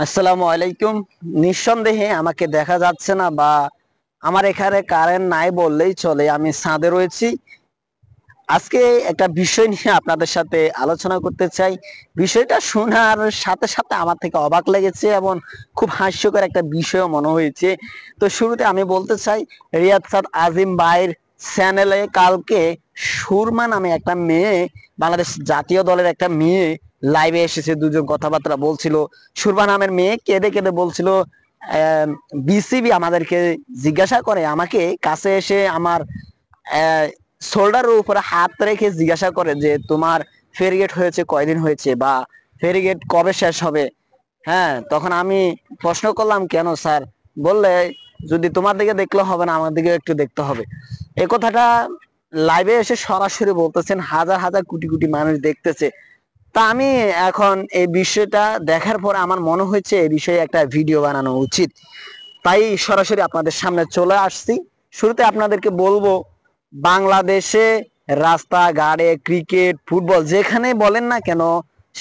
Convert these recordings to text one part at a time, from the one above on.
আসসালামু আলাইকুম। নিঃসন্দেহে আমাকে দেখা যাচ্ছে না বা আমার এখানে কারেন্ট নাই বললেই চলে, আমি ছাদে রয়েছি। আজকে একটা বিষয় নিয়ে আপনাদের সাথে আলোচনা করতে চাই। বিষয়টা শোনার সাথে সাথে আমার থেকে অবাক লেগেছে এবং খুব হাস্যকর একটা বিষয়ও মনে হয়েছে। তো শুরুতে আমি বলতে চাই, রিয়াদ সাদ আজিম ভাইয়ের চ্যানেলে কালকে সুরমা নামে একটা মেয়ে, বাংলাদেশ জাতীয় দলের একটা মেয়ে লাইভে এসেছে। দুজন কথাবার্তা বলছিল। সুরমা নামের মেয়ে কেঁদে কেঁদে বলছিল, বিসিবি আমাদেরকে জিজ্ঞাসা করে, আমাকে কাছে এসে আমার শোল্ডারের উপরে হাত রেখে জিজ্ঞাসা করে যে তোমার ফেরিগেট হয়েছে কয়দিন হয়েছে বা ফেরিগেট কবে শেষ হবে। হ্যাঁ, তখন আমি প্রশ্ন করলাম, কেন স্যার? বললে, যদি তোমার দিকে দেখলে হবে না, আমার দিকে একটু দেখতে হবে। এ কথাটা লাইভে এসে সরাসরি বলতেছেন, হাজার হাজার কোটি কোটি মানুষ দেখতেছে। তা আমি এখন এই বিষয়টা দেখার পরে আমার মনে হয়েছে এই বিষয়ে একটা ভিডিও বানানো উচিত। তাই সরাসরি আপনাদের সামনে চলে আসছি। শুরুতে আপনাদেরকে বলবো, বাংলাদেশে রাস্তাঘাটে ক্রিকেট ফুটবল যেখানে বলেন না কেন,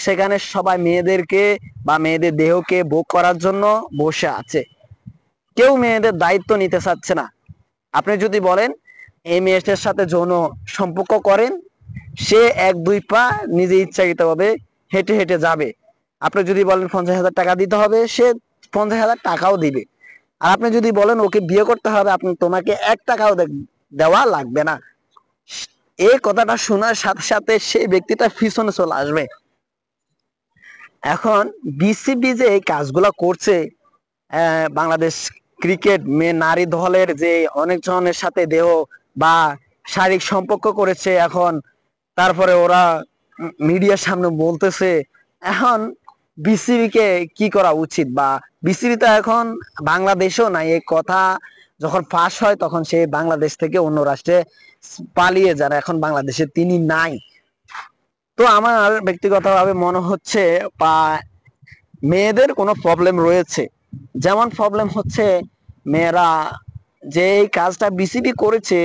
সেখানে সবাই মেয়েদেরকে বা মেয়েদের দেহকে ভোগ করার জন্য বসে আছে। কেউ মেয়েদের দায়িত্ব নিতে চাচ্ছে না। আপনি যদি বলেন এই মেয়েটার সাথে যৌন সম্পর্ক করেন, সে এক দুই পা নিজে ইচ্ছাকৃত ভাবে হেঁটে হেঁটে যাবে। আপনি যদি বলেন 50,000 টাকা দিতে হবে, সে 50,000 টাকাও দিবে। আর আপনি যদি বলেন ওকে বিয়ে করতে হবে, আপনি তোমাকে 1 টাকাও দেওয়া লাগবে না। এই কথাটা শোনার সাথে সাথে সেই ব্যক্তিটা পিছনে চলে আসবে। এখন বিসিবি যে এই কাজগুলা করছে, বাংলাদেশ ক্রিকেট মেয়ে নারী দলের যে অনেক জনের সাথে দেহ বা শারীরিক সম্পর্ক করেছে, এখন তারপরে ওরা মিডিয়ার সামনে বলতেছে। এখন বিসিবি কে কি করা উচিত? বা বিসিবি তো এখন বাংলাদেশেও নাই। এই কথা যখন ফাঁস হয় তখন সে বাংলাদেশ থেকে অন্য রাষ্ট্রে পালিয়ে যান, এখন বাংলাদেশে তিনি নাই। তো আমার ব্যক্তিগতভাবে মনে হচ্ছে বা মেয়েদের কোনো প্রবলেম রয়েছে। যেমন প্রবলেম হচ্ছে, মেয়েরা যে এই কাজটা বিসিবি করেছে,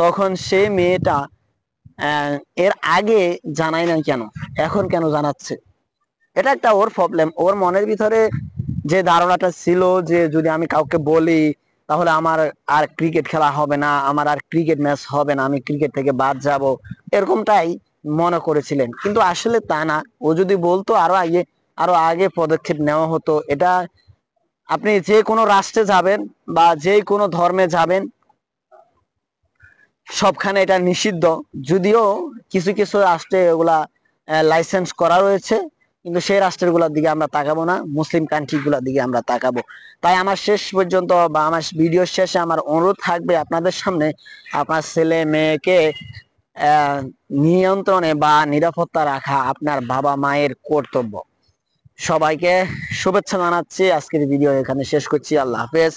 তখন সে মেয়েটা আহ, এর আগে জানায় না কেন, এখন কেন জানাচ্ছে? এটা একটা ওর প্রবলেম। ওর মনের ভিতরে যে ধারণাটা ছিল যে যদি আমি কাউকে বলি তাহলে আমার আর ক্রিকেট খেলা হবে না, আমার আর ক্রিকেট ম্যাচ হবে না, আমি ক্রিকেট থেকে বাদ যাব, এরকমটাই মনে করেছিলেন। কিন্তু আসলে তা না। ও যদি বলতো আরো আগে পদক্ষেপ নেওয়া হতো। এটা আপনি যে কোনো রাষ্ট্রে যাবেন বা যে কোনো ধর্মে যাবেন, সবখানে এটা নিষিদ্ধ। যদিও কিছু কিছু রাষ্ট্রে এগুলা লাইসেন্স করা রয়েছে, কিন্তু সেই রাষ্ট্রের গুলার দিকে আমরা তাকাবো না, মুসলিম কান্ট্রি গুলার দিকে আমরা তাকাবো। তাই আমার শেষ পর্যন্ত বা আমার ভিডিও শেষে আমার অনুরোধ থাকবে আপনাদের সামনে, আপনার ছেলে মেয়েকে আহ নিয়ন্ত্রণে বা নিরাপত্তা রাখা আপনার বাবা মায়ের কর্তব্য। সবাইকে শুভেচ্ছা জানাচ্ছি। আজকের ভিডিও এখানে শেষ করছি। আল্লাহ হাফেজ।